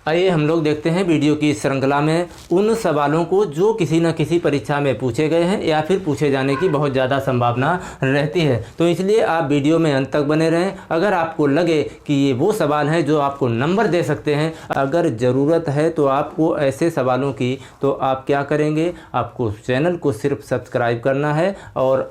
आइए हम लोग देखते हैं वीडियो की इस श्रृंखला में उन सवालों को जो किसी न किसी परीक्षा में पूछे गए हैं या फिर पूछे जाने की बहुत ज़्यादा संभावना रहती है। तो इसलिए आप वीडियो में अंत तक बने रहें। अगर आपको लगे कि ये वो सवाल हैं जो आपको नंबर दे सकते हैं, अगर ज़रूरत है तो आपको ऐसे सवालों की, तो आप क्या करेंगे, आपको चैनल को सिर्फ सब्सक्राइब करना है और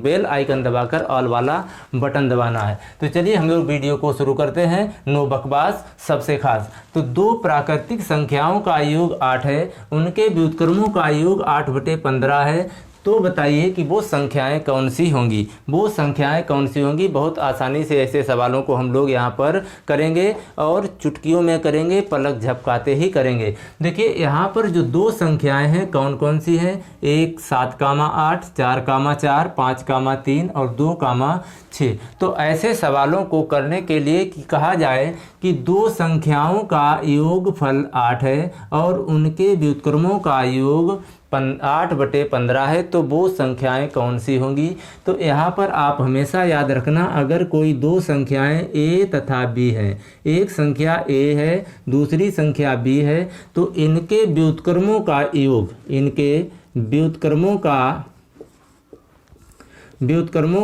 बेल आइकन दबाकर ऑल वाला बटन दबाना है। तो चलिए हम लोग वीडियो को शुरू करते हैं। नो बकवास सबसे खास। तो दो प्राकृतिक संख्याओं का योग 8 है, उनके व्युत्क्रमों का योग 8/15 है। तो बताइए कि वो संख्याएं कौन सी होंगी, वो संख्याएं कौन सी होंगी। बहुत आसानी से ऐसे सवालों को हम लोग यहाँ पर करेंगे और चुटकियों में करेंगे, पलक झपकाते ही करेंगे। देखिए यहाँ पर जो दो संख्याएं हैं कौन कौन सी हैं, एक 7,8, 4,4, 5,3 और 2,6। तो ऐसे सवालोों को करने के लिए कहा जाए कि दो संख्याओं का योगफल 8 है और उनके व्युत्क्रमों का योग 8/15 है, तो वो संख्याएं कौन सी होंगी। तो यहाँ पर आप हमेशा याद रखना, अगर कोई दो संख्याएं a तथा b है, एक संख्या a है दूसरी संख्या b है, तो इनके व्युत्क्रमों का योग, इनके व्युत्क्रमों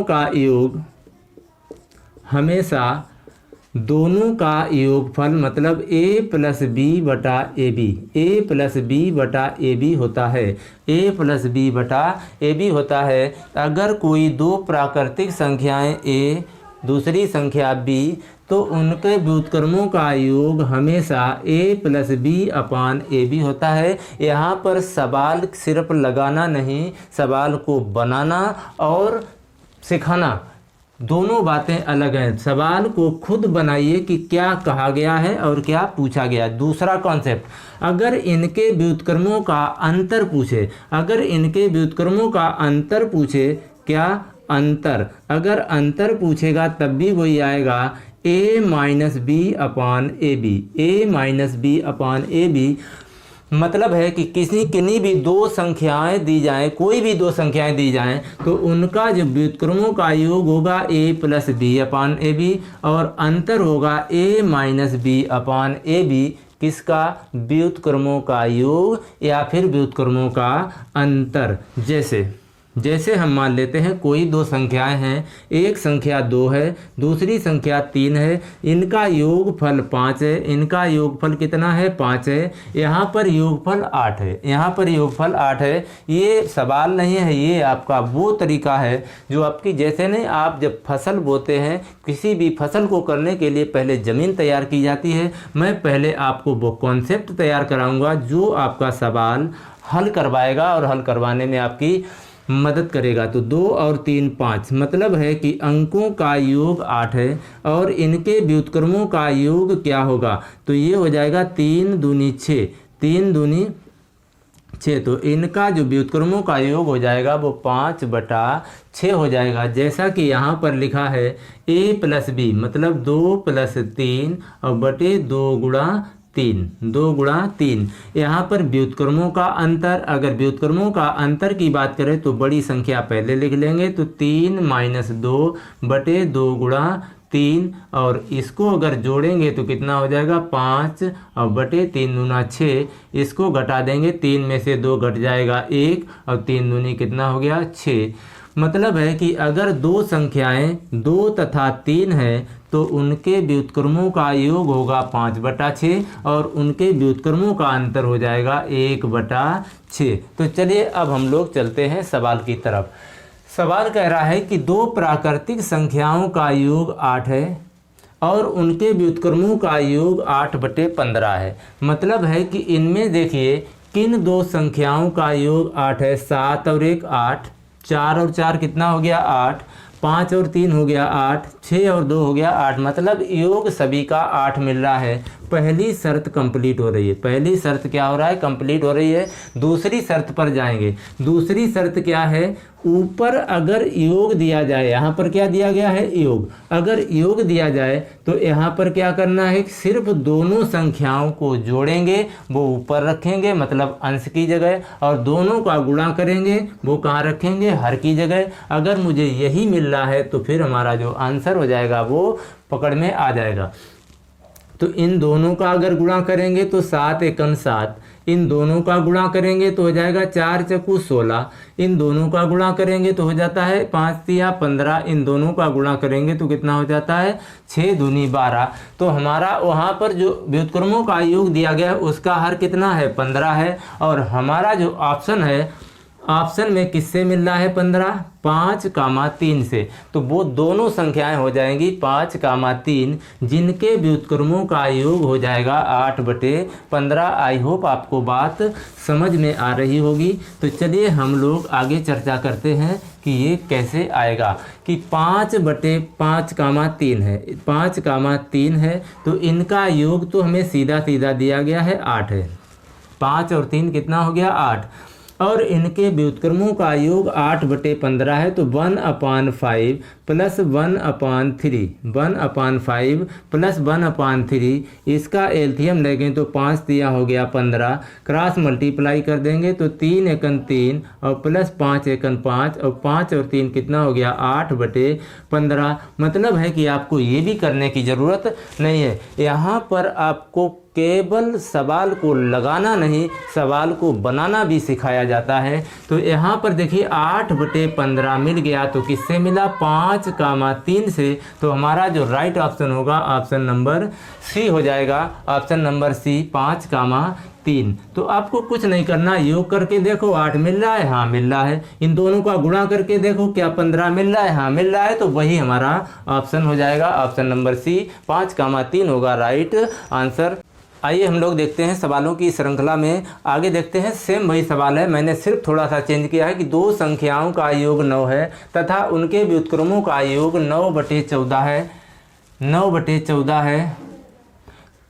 का योग हमेशा दोनों का योगफल मतलब a + b/ab, a+b/ab होता है, a+b/ab होता है। अगर कोई दो प्राकृतिक संख्याएं a दूसरी संख्या b, तो उनके व्युत्क्रमों का योग हमेशा a+b/ab होता है। यहाँ पर सवाल सिर्फ लगाना नहीं, सवाल को बनाना और सिखाना दोनों बातें अलग हैं। सवाल को खुद बनाइए कि क्या कहा गया है और क्या पूछा गया। दूसरा कॉन्सेप्ट, अगर इनके व्युत्क्रमों का अंतर पूछे, अगर इनके व्युत्क्रमों का अंतर पूछे, क्या अंतर, अगर अंतर पूछेगा तब भी वही आएगा a-b/ab। मतलब है कि किन्हीं भी दो संख्याएं दी जाएं, कोई भी दो संख्याएं दी जाएं, तो उनका जो व्युत्क्रमों का योग होगा a+b/ab और अंतर होगा a-b/ab। किसका, व्युत्क्रमों का योग या फिर व्युत्क्रमों का अंतर। जैसे हम मान लेते हैं कोई दो संख्याएं हैं, एक संख्या 2 है दूसरी संख्या 3 है, इनका योगफल 5 है, इनका योगफल कितना है, 5 है। यहाँ पर योगफल 8 है, यहाँ पर योगफल 8 है। ये सवाल नहीं है, ये आपका वो तरीका है जो आपकी, जैसे नहीं आप जब फसल बोते हैं, किसी भी फसल को करने के लिए पहले ज़मीन तैयार की जाती है। मैं पहले आपको वो कॉन्सेप्ट तैयार कराऊँगा जो आपका सवाल हल करवाएगा और हल करवाने में आपकी मदद करेगा। तो 2 और 3 5, मतलब है कि अंकों का योग 8 है और इनके व्युत्क्रमों का योग क्या होगा, तो ये हो जाएगा 3 दूनी 6, 3 दूनी 6। तो इनका जो व्युत्क्रमों का योग हो जाएगा वो 5/6 हो जाएगा। जैसा कि यहाँ पर लिखा है a+b मतलब 2 + 3 और बटे 2 गुणा 3। यहाँ पर व्युत्क्रमों का अंतर, अगर व्युत्क्रमों का अंतर की बात करें तो बड़ी संख्या पहले लिख लेंगे, तो 3 - 2/2 गुणा 3 और इसको अगर जोड़ेंगे तो कितना हो जाएगा 5 और बटे 3 दूना 6। इसको घटा देंगे, 3 में से 2 घट जाएगा 1 और 3 दूनी कितना हो गया 6। मतलब है कि अगर दो संख्याएं 2 तथा 3 हैं तो उनके व्युत्क्रमों का योग होगा 5/6 और उनके व्युत्क्रमों का अंतर हो जाएगा 1/6। तो चलिए अब हम लोग चलते हैं सवाल की तरफ। सवाल कह रहा है कि दो प्राकृतिक संख्याओं का योग 8 है और उनके व्युत्क्रमों का योग 8/15 है। मतलब है कि इनमें देखिए किन दो संख्याओं का योग 8 है, 7 और 1 8, 4 और 4 कितना हो गया 8, 5 और 3 हो गया 8, 6 और 2 हो गया 8। मतलब योग सभी का 8 मिल रहा है। पहली शर्त कंप्लीट हो रही है, पहली शर्त क्या हो रहा है, कंप्लीट हो रही है। दूसरी शर्त पर जाएंगे। दूसरी शर्त क्या है, ऊपर अगर योग दिया जाए, यहाँ पर क्या दिया गया है योग, अगर योग दिया जाए तो यहाँ पर क्या करना है, सिर्फ दोनों संख्याओं को जोड़ेंगे, वो ऊपर रखेंगे मतलब अंश की जगह, और दोनों का गुणा करेंगे, वो कहाँ रखेंगे, हर की जगह। अगर मुझे यही मिल रहा है तो फिर हमारा जो आंसर हो जाएगा वो पकड़ में आ जाएगा। तो इन दोनों का अगर गुणा करेंगे तो 7 एकम 7, इन दोनों का गुणा करेंगे तो हो जाएगा 4 चक्कू 16, इन दोनों का गुणा करेंगे तो हो जाता है 5 तिया 15, इन दोनों का गुणा करेंगे तो कितना हो जाता है 6 दूनी 12। तो हमारा वहाँ पर जो व्युत्क्रमों का योग दिया गया है उसका हर कितना है 15 है, और हमारा जो ऑप्शन है, ऑप्शन में किससे मिल रहा है 15, 5,3 से। तो वो दोनों संख्याएं हो जाएंगी 5,3, जिनके व्युत्क्रमों का योग हो जाएगा 8/15। आई होप आपको बात समझ में आ रही होगी। तो चलिए हम लोग आगे चर्चा करते हैं कि ये कैसे आएगा। कि 5/5,3 है, 5,3 है, तो इनका योग तो हमें सीधा सीधा दिया गया है 8 है। 5 और 3 कितना हो गया 8, और इनके व्युत्क्रमों का योग 8/15 है। तो 1/5 प्लस 1/3, 1/5 प्लस 1/3, इसका एलसीएम लेंगे तो 5 तिया हो गया 15, क्रॉस मल्टीप्लाई कर देंगे तो 3 एकम 3 और प्लस 5 एकम 5, और 5 और 3 कितना हो गया 8/15। मतलब है कि आपको ये भी करने की ज़रूरत नहीं है, यहाँ पर आपको केवल सवाल को लगाना नहीं, सवाल को बनाना भी सिखाया जाता है। तो यहाँ पर देखिए 8/15 मिल गया, तो किससे मिला 5,3 से। तो हमारा जो राइट ऑप्शन होगा ऑप्शन नंबर सी हो जाएगा, ऑप्शन नंबर सी 5,3। तो आपको कुछ नहीं करना, योग करके देखो 8 मिल रहा है, हाँ मिल रहा है। इन दोनों का गुणा करके देखो क्या 15 मिल रहा है, हाँ मिल रहा है। तो वही हमारा ऑप्शन हो जाएगा, ऑप्शन नंबर सी 5,3 होगा राइट आंसर। आइए हम लोग देखते हैं सवालों की श्रृंखला में आगे देखते हैं। सेम वही सवाल है, मैंने सिर्फ थोड़ा सा चेंज किया है कि दो संख्याओं का योग 9 है तथा उनके व्युत्क्रमों का योग 9/14 है, 9/14 है।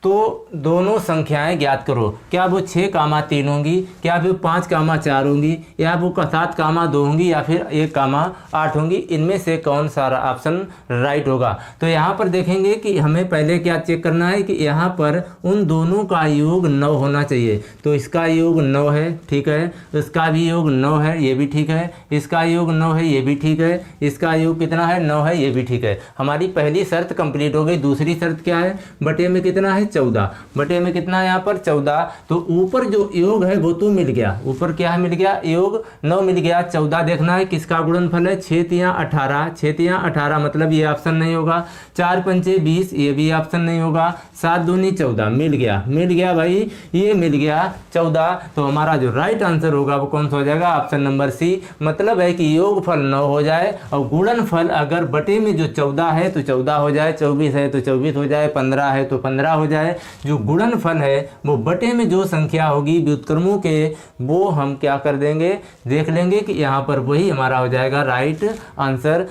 तो दोनों संख्याएं ज्ञात करो, क्या वो 6,3 होंगी, क्या वो 5,4 होंगी, या वो 7,2 होंगी, या फिर 1,8 होंगी। इनमें से कौन सा ऑप्शन राइट होगा। तो यहाँ पर देखेंगे कि हमें पहले क्या चेक करना है कि यहाँ पर उन दोनों का योग 9 होना चाहिए। तो इसका योग 9 है, ठीक है, इसका भी योग 9 है, ये भी ठीक है, इसका योग 9 है, ये भी ठीक है, इसका योग कितना है 9 है, ये भी ठीक है। हमारी पहली शर्त कंप्लीट हो गई। दूसरी शर्त क्या है, बटे में कितना है 14, बटे में कितना है यहाँ पर 14। तो ऊपर जो योग है वो तो मिल गया, ऊपर क्या है मिल गया, योग 9 मिल गया। 14 देखना है किसका गुणनफल है, 6 तिया 18, 6 तिया 18 मतलब ये ऑप्शन नहीं होगा। 4 पंचे 20, ये भी ऑप्शन नहीं होगा। 7 दूनी 14 मिल गया, मिल गया भाई, ये मिल गया 14। तो हमारा जो राइट आंसर होगा वो कौन सा हो जाएगा, ऑप्शन नंबर सी। मतलब है कि योगफल 9 हो जाए और गुणनफल अगर बटे में जो 14 है तो 14 हो जाए, 24 है तो 24 हो जाए, 15 है तो 15 हो जाए। जो गुणनफल है वो बटे में जो संख्या होगी व्युत्क्रमों के, वो हम क्या कर देंगे, देख लेंगे कि यहाँ पर वही हमारा हो जाएगा राइट आंसर।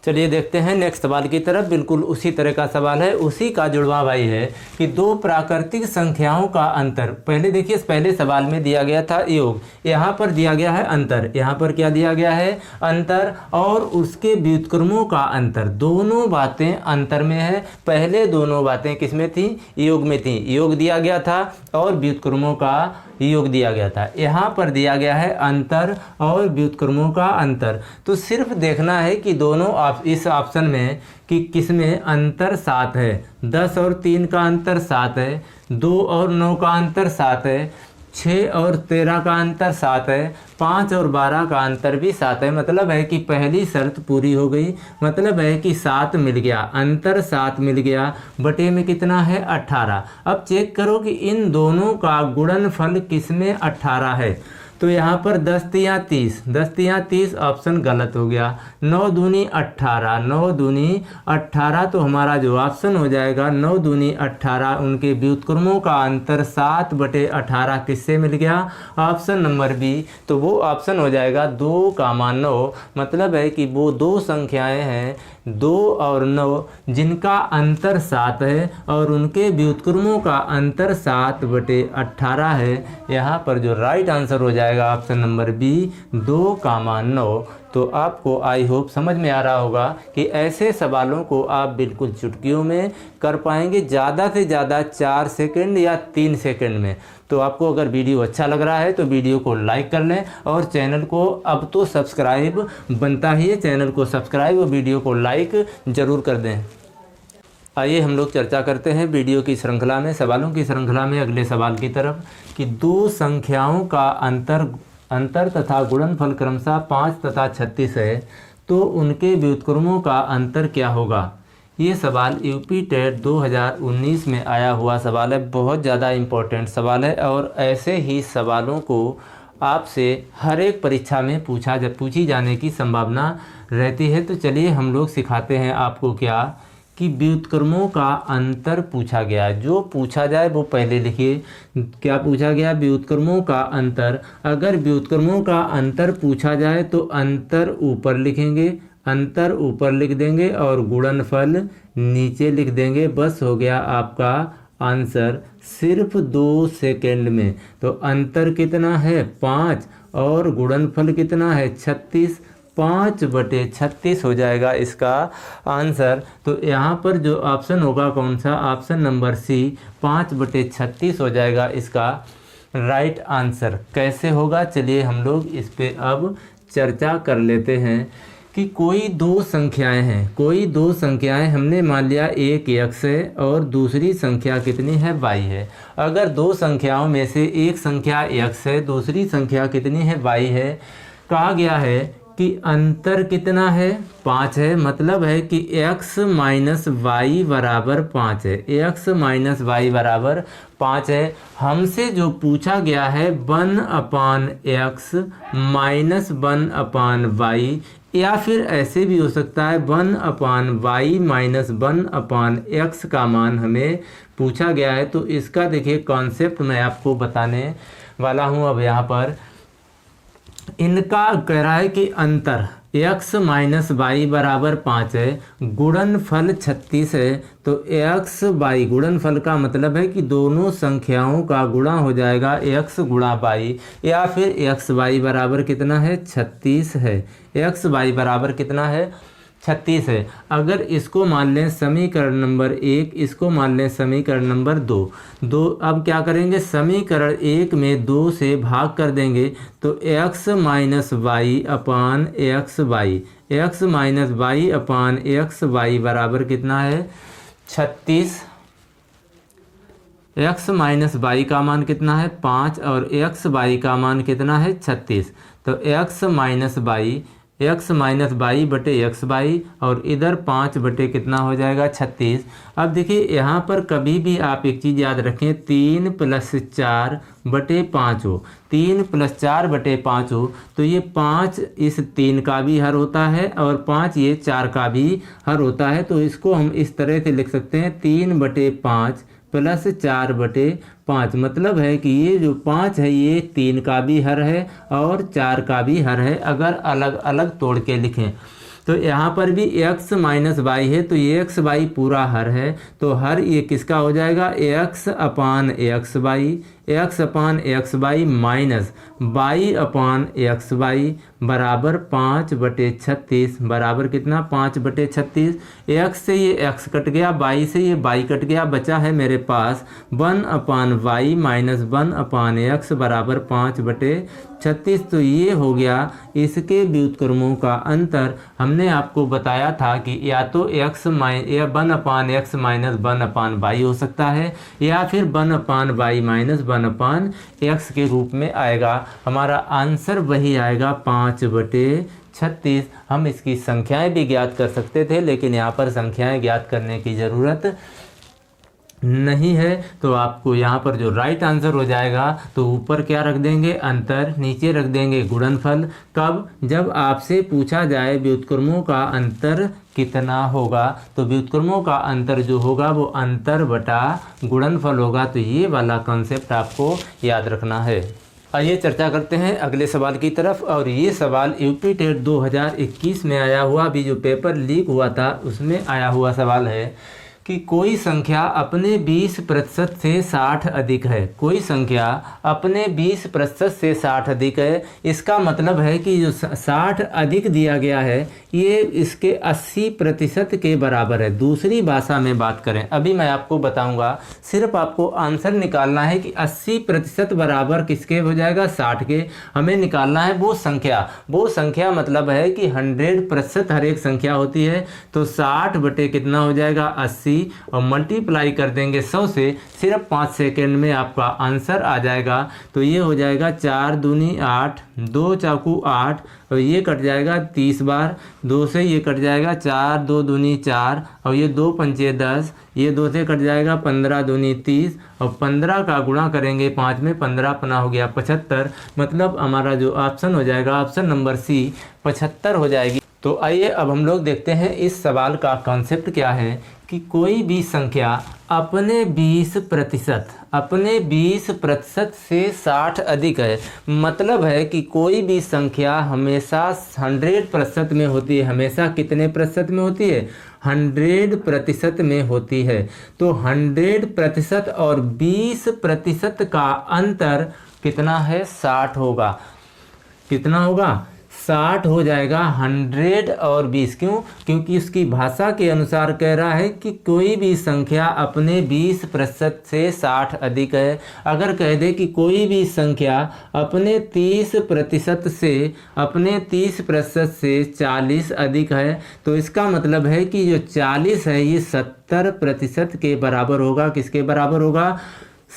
चलिए देखते हैं नेक्स्ट सवाल की तरफ। बिल्कुल उसी तरह का सवाल है, उसी का जुड़वा भाई है कि दो प्राकृतिक संख्याओं का अंतर। पहले देखिए पहले सवाल में दिया गया था योग, यहाँ पर दिया गया है अंतर। यहाँ पर क्या दिया गया है, अंतर, और उसके व्युत्क्रमों का अंतर। दोनों बातें अंतर में है। पहले दोनों बातें किस में थी, योग में थी। योग दिया गया था और व्युत्क्रमों का योग दिया गया था। यहाँ पर दिया गया है अंतर और व्युत्क्रमों का अंतर। तो सिर्फ देखना है कि दोनों इस ऑप्शन में कि किस में अंतर 7 है। 10 और 3 का अंतर 7 है, 2 और 9 का अंतर 7 है, 6 और 13 का अंतर 7 है, 5 और 12 का अंतर भी 7 है। मतलब है कि पहली शर्त पूरी हो गई। मतलब है कि 7 मिल गया, अंतर 7 मिल गया, बटे में कितना है 18। अब चेक करो कि इन दोनों का गुणनफल किस में 18 है। तो यहाँ पर 10 तिया 30, 10 तिया 30 ऑप्शन गलत हो गया। 9 दूनी 18, 9 दूनी 18। तो हमारा जो ऑप्शन हो जाएगा 9 दूनी 18। उनके व्युत्क्रमों का अंतर 7/18 किससे मिल गया, ऑप्शन नंबर बी। तो वो ऑप्शन हो जाएगा 2,9। मतलब है कि वो दो संख्याएं हैं 2 और 9 जिनका अंतर 7 है और उनके व्युत्क्रमों का अंतर 7/18 है। यहाँ पर जो राइट आंसर हो जाएगा ऑप्शन नंबर बी 2,9। तो आपको आई होप समझ में आ रहा होगा कि ऐसे सवालों को आप बिल्कुल चुटकियों में कर पाएंगे, ज़्यादा से ज़्यादा 4 सेकंड या 3 सेकंड में। तो आपको अगर वीडियो अच्छा लग रहा है तो वीडियो को लाइक कर लें और चैनल को अब तो सब्सक्राइब बनता ही है, चैनल को सब्सक्राइब और वीडियो को लाइक ज़रूर कर दें। आइए हम लोग चर्चा करते हैं वीडियो की श्रृंखला में, सवालों की श्रृंखला में अगले सवाल की तरफ कि दो संख्याओं का अंतर तथा गुणनफल क्रमशः 5 तथा 36 है, तो उनके व्युत्क्रमों का अंतर क्या होगा। ये सवाल यूपी टेट 2019 में आया हुआ सवाल है, बहुत ज़्यादा इम्पोर्टेंट सवाल है और ऐसे ही सवालों को आपसे हर एक परीक्षा में पूछी जाने की संभावना रहती है। तो चलिए हम लोग सिखाते हैं आपको क्या कि व्युत्क्रमों का अंतर पूछा गया है। जो पूछा जाए वो पहले लिखिए। क्या पूछा गया? व्युत्क्रमों का अंतर। अगर व्युत्क्रमों का अंतर पूछा जाए तो अंतर ऊपर लिखेंगे, अंतर ऊपर लिख देंगे और गुणनफल नीचे लिख देंगे। बस हो गया आपका आंसर सिर्फ 2 सेकंड में। तो अंतर कितना है? 5 और गुणनफल कितना है? 36। 5/36 हो जाएगा इसका आंसर। तो यहाँ पर जो ऑप्शन होगा कौन सा? ऑप्शन नंबर सी 5/36 हो जाएगा इसका राइट आंसर। कैसे होगा चलिए हम लोग इस पे अब चर्चा कर लेते हैं कि कोई दो संख्याएं हमने मान लिया एक x है और दूसरी संख्या कितनी है? y है। अगर दो संख्याओं में से एक संख्या x है, दूसरी संख्या कितनी है? y है। कहा गया है कि अंतर कितना है? 5 है। मतलब है कि x माइनस वाई बराबर 5 है। x माइनस वाई बराबर 5 है। हमसे जो पूछा गया है 1/x माइनस 1/y, या फिर ऐसे भी हो सकता है 1/y माइनस 1/x का मान हमें पूछा गया है। तो इसका देखिए कॉन्सेप्ट मैं आपको बताने वाला हूँ। अब यहाँ पर इनका कह रहा है कि अंतर x माइनस वाई बराबर 5 है, गुणनफल 36 है। तो x बाई गुणनफल का मतलब है कि दोनों संख्याओं का गुणा हो जाएगा x गुणा y, या फिर x y बराबर कितना है? 36 है। x y बराबर कितना है? 36 है। अगर इसको मान लें समीकरण नंबर 1, इसको मान लें समीकरण नंबर 2। अब क्या करेंगे? समीकरण 1 में 2 से भाग कर देंगे तो x minus Y upon X Y, X minus Y upon X Y बराबर कितना है? 36। x माइनस वाई का मान कितना है? 5 और एक्स वाई का मान कितना है? 36। तो x माइनस वाई बटे एक्स वाई और इधर 5 बटे कितना हो जाएगा? 36। अब देखिए यहाँ पर कभी भी आप एक चीज़ याद रखें, 3 + 4 बटे 5 हो, 3 + 4 बटे 5 हो, तो ये 5 इस 3 का भी हर होता है और 5 ये 4 का भी हर होता है। तो इसको हम इस तरह से लिख सकते हैं 3/5 + 4/5। मतलब है कि ये जो 5 है ये 3 का भी हर है और 4 का भी हर है, अगर अलग अलग तोड़ के लिखें। तो यहाँ पर भी x माइनस वाई है तो ये x वाई पूरा हर है। तो हर ये किसका हो जाएगा? x अपान एक्स वाई, x अपान एक्स वाई माइनस y अपान एक्स वाई बराबर 5/36 बराबर कितना? 5/36। x से ये x कट गया, y से ये y कट गया, बचा है मेरे पास 1/y माइनस 1/x बराबर 5/36। तो ये हो गया इसके व्युत्क्रमों का अंतर। हमने आपको बताया था कि या तो 1/x माइनस 1/y हो सकता है या फिर 1/y माइनस 1/x के रूप में आएगा। हमारा आंसर वही आएगा 5/36। हम इसकी संख्याएं भी ज्ञात कर सकते थे, लेकिन यहाँ पर संख्याएं ज्ञात करने की ज़रूरत नहीं है। तो आपको यहाँ पर जो राइट आंसर हो जाएगा, तो ऊपर क्या रख देंगे? अंतर, नीचे रख देंगे गुणनफल। कब? जब आपसे पूछा जाए व्युत्क्रमों का अंतर कितना होगा। तो व्युत्क्रमों का अंतर जो होगा वो अंतर बटा गुणनफल होगा। तो ये वाला कॉन्सेप्ट आपको याद रखना है। आइए चर्चा करते हैं अगले सवाल की तरफ। और ये सवाल यूपी टेट 2021 में आया हुआ, अभी जो पेपर लीक हुआ था उसमें आया हुआ सवाल है कि कोई संख्या अपने 20% से 60 अधिक है। कोई संख्या अपने 20% से 60 अधिक है। इसका मतलब है कि जो 60 अधिक दिया गया है ये इसके 80% के बराबर है। दूसरी भाषा में बात करें, अभी मैं आपको बताऊंगा, सिर्फ आपको आंसर निकालना है कि 80% बराबर किसके हो जाएगा? 60 के। हमें निकालना है वो संख्या मतलब है कि 100% हर एक संख्या होती है। तो 60 बटे कितना हो जाएगा? 80 और मल्टीप्लाई कर देंगे 100 से, सिर्फ 5 सेकेंड में आपका आंसर आ जाएगा। तो ये हो जाएगा 4 दूनी 8, 2 चाकू 8 और ये कट जाएगा 30 बार, 2 से ये कट जाएगा 4 2 दूनी 4 और ये 2 पंचे 10, ये 2 से कट जाएगा 15 दूनी 30 और 15 का गुणा करेंगे 5 में, 15 पना हो गया 75। मतलब हमारा जो ऑप्शन हो जाएगा ऑप्शन नंबर सी 75 हो जाएगी। तो आइए अब हम लोग देखते हैं इस सवाल का कॉन्सेप्ट क्या है कि कोई भी संख्या अपने 20% से 60 अधिक है। मतलब है कि कोई भी संख्या हमेशा 100% में होती है। हमेशा कितने प्रतिशत में होती है? 100% में होती है। तो 100% और 20% का अंतर कितना है? 60 होगा। कितना होगा? 60 हो जाएगा। 100 और 20 क्यों? क्योंकि उसकी भाषा के अनुसार कह रहा है कि कोई भी संख्या अपने 20% से 60 अधिक है। अगर कह दे कि कोई भी संख्या अपने 30% से 40 अधिक है, तो इसका मतलब है कि जो 40 है ये 70% के बराबर होगा। किसके बराबर होगा?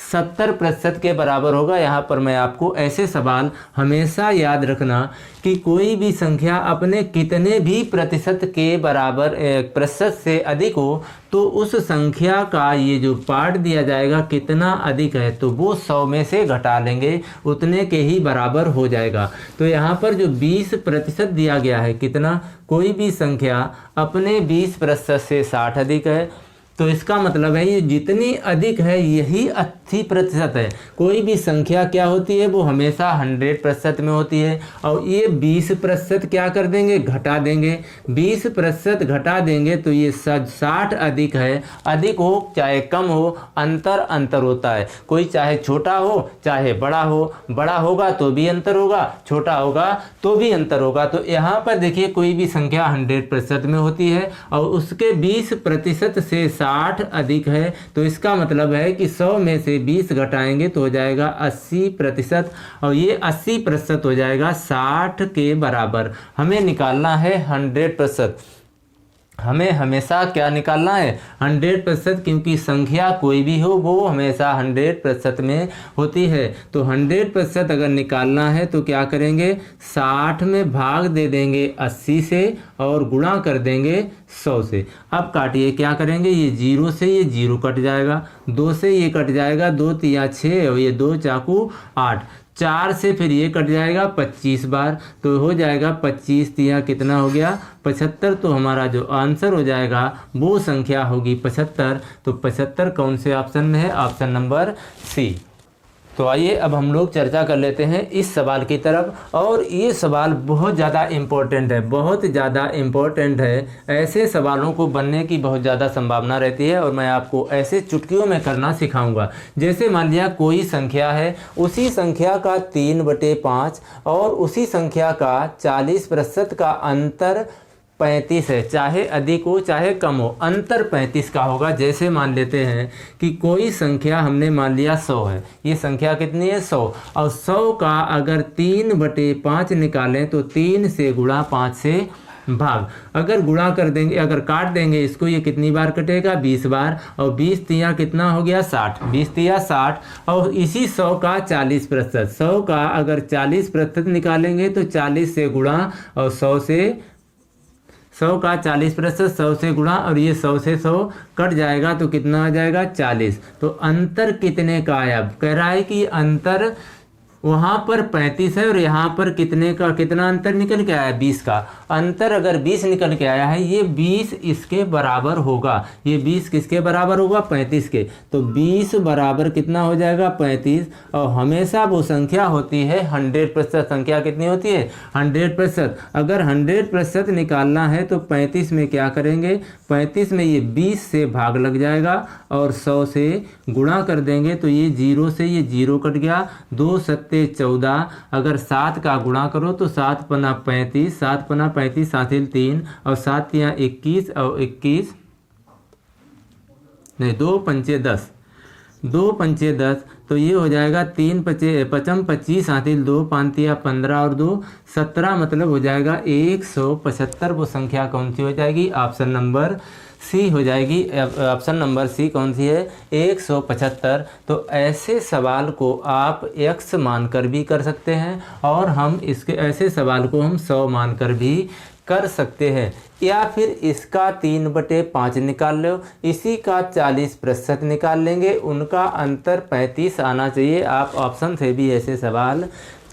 70% के बराबर होगा। यहाँ पर मैं आपको ऐसे सवाल हमेशा याद रखना कि कोई भी संख्या अपने कितने भी प्रतिशत के बराबर प्रतिशत से अधिक हो, तो उस संख्या का ये जो पार्ट दिया जाएगा कितना अधिक है, तो वो 100 में से घटा लेंगे, उतने के ही बराबर हो जाएगा। तो यहाँ पर जो 20% दिया गया है, कितना? कोई भी संख्या अपने 20% से 60 अधिक है, तो इसका मतलब है ये जितनी अधिक है यही 80% है। कोई भी संख्या क्या होती है? वो हमेशा 100% में होती है। और ये 20% क्या कर देंगे? घटा देंगे। 20% घटा देंगे तो ये 60 अधिक है। अधिक हो चाहे कम हो, अंतर होता है। कोई चाहे छोटा हो चाहे बड़ा हो, बड़ा होगा तो भी अंतर होगा, छोटा होगा तो भी अंतर होगा। तो यहाँ पर देखिए कोई भी संख्या 100% में होती है और उसके 20% से 60 अधिक है, तो इसका मतलब है कि 100 में से 20 घटाएंगे तो हो जाएगा 80%, और ये 80% हो जाएगा 60 के बराबर। हमें निकालना है 100%। हमें हमेशा क्या निकालना है? 100%, क्योंकि संख्या कोई भी हो वो हमेशा 100% में होती है। तो 100% अगर निकालना है तो क्या करेंगे? 60 में भाग दे देंगे 80 से और गुणा कर देंगे 100 से। अब काटिए, क्या करेंगे? ये 0 से ये 0 कट जाएगा, 2 से ये कट जाएगा, 2 तिया 6 और ये 2 चाकू 8, 4 से फिर ये कट जाएगा 25 बार, तो हो जाएगा 25 तिया कितना हो गया? 75। तो हमारा जो आंसर हो जाएगा वो संख्या होगी 75। तो 75 कौन से ऑप्शन में है? Option number C. तो आइए अब हम लोग चर्चा कर लेते हैं इस सवाल की तरफ। और ये सवाल बहुत ज़्यादा इम्पोर्टेंट है, बहुत ज़्यादा इम्पोर्टेंट है। ऐसे सवालों को बनने की बहुत ज़्यादा संभावना रहती है और मैं आपको ऐसे चुटकियों में करना सिखाऊंगा। जैसे मान लिया कोई संख्या है, उसी संख्या का 3/5 और उसी संख्या का 40% का अंतर 35 है। चाहे अधिक हो चाहे कम हो, अंतर 35 का होगा। जैसे मान लेते हैं कि कोई संख्या हमने मान लिया 100 है। ये संख्या कितनी है? 100। और 100 का अगर 3/5 निकालें तो 3 से गुणा 5 से भाग। अगर गुणा कर देंगे, अगर काट देंगे इसको, ये कितनी बार कटेगा? 20 बार। और 20 तिया कितना हो गया? 60। 20 तिया 60। और इसी 100 का 40%, 100 का अगर 40% निकालेंगे तो 40 से गुणा और 100 का 40%, 100 से गुणा और ये 100 से 100 कट जाएगा तो कितना आ जाएगा? 40। तो अंतर कितने का है? अब कह रहा है कि अंतर वहाँ पर 35 है और यहाँ पर कितने का, कितना अंतर निकल के आया? 20 का। अंतर अगर 20 निकल के आया है, ये 20 इसके बराबर होगा। ये 20 किसके बराबर होगा? 35 के। तो 20 बराबर कितना हो जाएगा? 35। और हमेशा वो संख्या होती है 100%। संख्या कितनी होती है? 100%। अगर 100% निकालना है तो 35 में क्या करेंगे? 35 में ये 20 से भाग लग जाएगा और 100 से गुणा कर देंगे तो ये 0 से ये 0 कट गया, 2 7 14। अगर 7 का गुणा करो तो 7 पना 35, 7 पना 35, 7 3 और 7 तिया 21 और 21 नहीं, 2 पंचे 10, 2 पंचे 10। तो ये हो जाएगा 3 पचे 55, 25, 7 2 5 तिया 15 और 2 17। मतलब हो जाएगा 175। वो संख्या कौन सी हो जाएगी? ऑप्शन नंबर सी हो जाएगी। ऑप्शन नंबर सी कौन सी है? 175। तो ऐसे सवाल को आप x मानकर भी कर सकते हैं और हम इसके ऐसे सवाल को हम 100 मानकर भी कर सकते हैं, या फिर इसका 3/5 निकाल लो, इसी का 40% निकाल लेंगे, उनका अंतर 35 आना चाहिए। आप ऑप्शन से भी ऐसे सवाल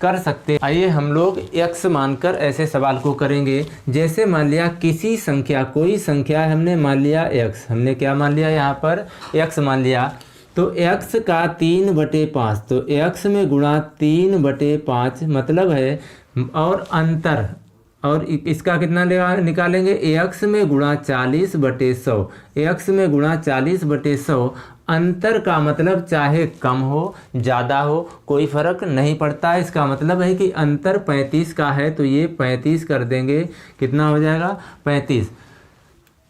कर सकते हैं। आइए हम लोग x मानकर ऐसे सवाल को करेंगे। जैसे मान लिया किसी संख्या, कोई संख्या हमने मान लिया x, हमने क्या मान लिया यहाँ पर? x मान लिया। तो x का 3/5, तो x में गुणा 3/5 मतलब है, और अंतर, और इसका कितना निकालेंगे? x में गुणा 40/100, x में गुणा 40/100। अंतर का मतलब चाहे कम हो ज़्यादा हो कोई फ़र्क नहीं पड़ता है। इसका मतलब है कि अंतर 35 का है, तो ये 35 कर देंगे, कितना हो जाएगा? 35।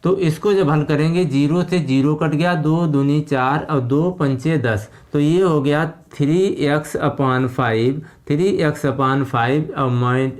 तो इसको जब हल करेंगे, 0 से 0 कट गया, 2 दूनी 4 और 2 पंचे 10, तो ये हो गया 3x/5, 3x/5 और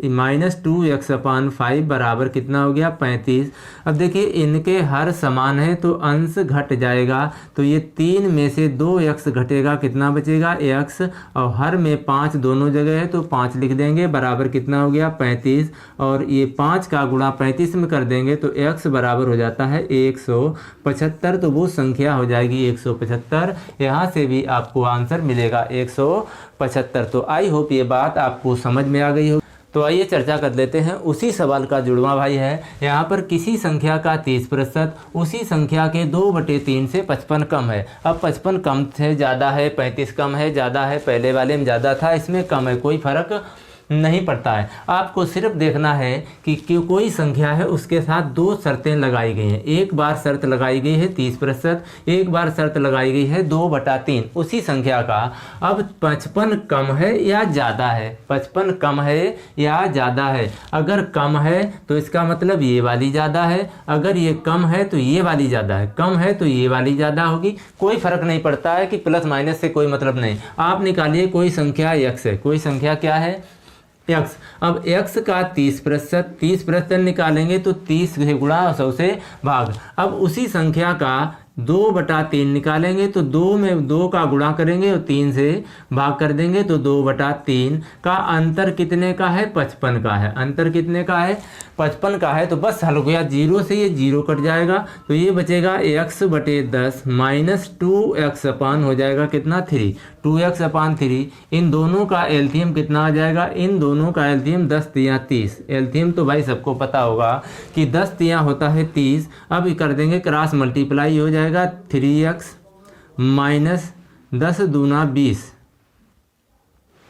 -2x/5 बराबर कितना हो गया? 35। अब देखिए इनके हर समान है तो अंश घट जाएगा, तो ये 3 में से 2x घटेगा, कितना बचेगा? x, और हर में 5 दोनों जगह है तो 5 लिख देंगे, बराबर कितना हो गया? 35। और ये 5 का गुणा 35 में कर देंगे तो x बराबर हो जाता है 175। तो वो संख्या हो जाएगी 175। यहाँ से भी आपको आंसर मिलेगा 175। तो आई होप ये बात आपको समझ में आ गई हो। तो आइए चर्चा कर लेते हैं। उसी सवाल का जुड़वा भाई है। यहाँ पर किसी संख्या का 30%, उसी संख्या के 2/3 से 55 कम है। अब 55 कम से ज़्यादा है, 35 कम है ज़्यादा है, पहले वाले में ज़्यादा था, इसमें कम है, कोई फ़र्क नहीं पड़ता है। आपको सिर्फ देखना है कि कोई संख्या है उसके साथ 2 शर्तें लगाई गई हैं। एक बार शर्त लगाई गई है 30%, एक बार शर्त लगाई गई है 2/3 उसी संख्या का। अब 55 कम है या ज़्यादा है? 55 कम है या ज़्यादा है? अगर कम है तो इसका मतलब ये वाली ज़्यादा है, अगर ये कम है तो ये वाली ज़्यादा है, कम है तो ये वाली ज़्यादा होगी। कोई फ़र्क नहीं पड़ता है कि प्लस माइनस से कोई मतलब नहीं। आप निकालिए कोई संख्या x है, कोई संख्या क्या है? x। अब x का 30% निकालेंगे तो 30 से गुणा 100 से भाग। अब उसी संख्या का 2/3 निकालेंगे तो 2 में 2 का गुणा करेंगे और 3 से भाग कर देंगे, तो 2/3 का अंतर कितने का है? 55 का है। अंतर कितने का है? 55 का है। तो बस हल हो गया, 0 से ये 0 कट जाएगा, तो ये बचेगा x/10 -2x हो जाएगा कितना? 3, 2x/3। इन दोनों का एलसीएम कितना आ जाएगा? इन दोनों का एलसीएम 10 तियाँ 30। एलसीएम तो भाई सबको पता होगा कि 10 तियाँ होता है 30। अब कर देंगे क्रॉस मल्टीप्लाई, हो जाएगा 3x - 10 दूना 20,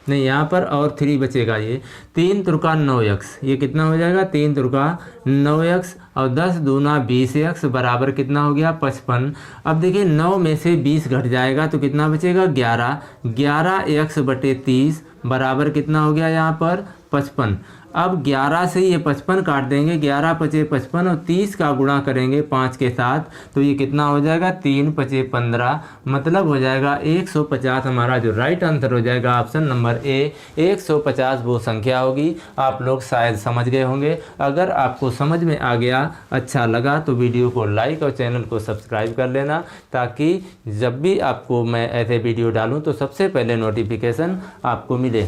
नहीं यहाँ पर और 3 बचेगा, ये 3 त्रिका 9x, ये कितना हो जाएगा? 3 त्रिका 9x और 10 दूना 20x बराबर कितना हो गया? 55। अब देखिए 9 में से 20 घट जाएगा तो कितना बचेगा? 11। 11x/30 बराबर कितना हो गया यहाँ पर? 55। अब 11 से ये 55 काट देंगे, 11 × 5 = 55 और 30 का गुणा करेंगे 5 के साथ, तो ये कितना हो जाएगा? 3 × 5 = 15, मतलब हो जाएगा 150। हमारा जो राइट आंसर हो जाएगा ऑप्शन नंबर ए, 150 वो संख्या होगी। आप लोग शायद समझ गए होंगे। अगर आपको समझ में आ गया, अच्छा लगा तो वीडियो को लाइक और चैनल को सब्सक्राइब कर लेना, ताकि जब भी आपको मैं ऐसे वीडियो डालूँ तो सबसे पहले नोटिफिकेशन आपको मिले।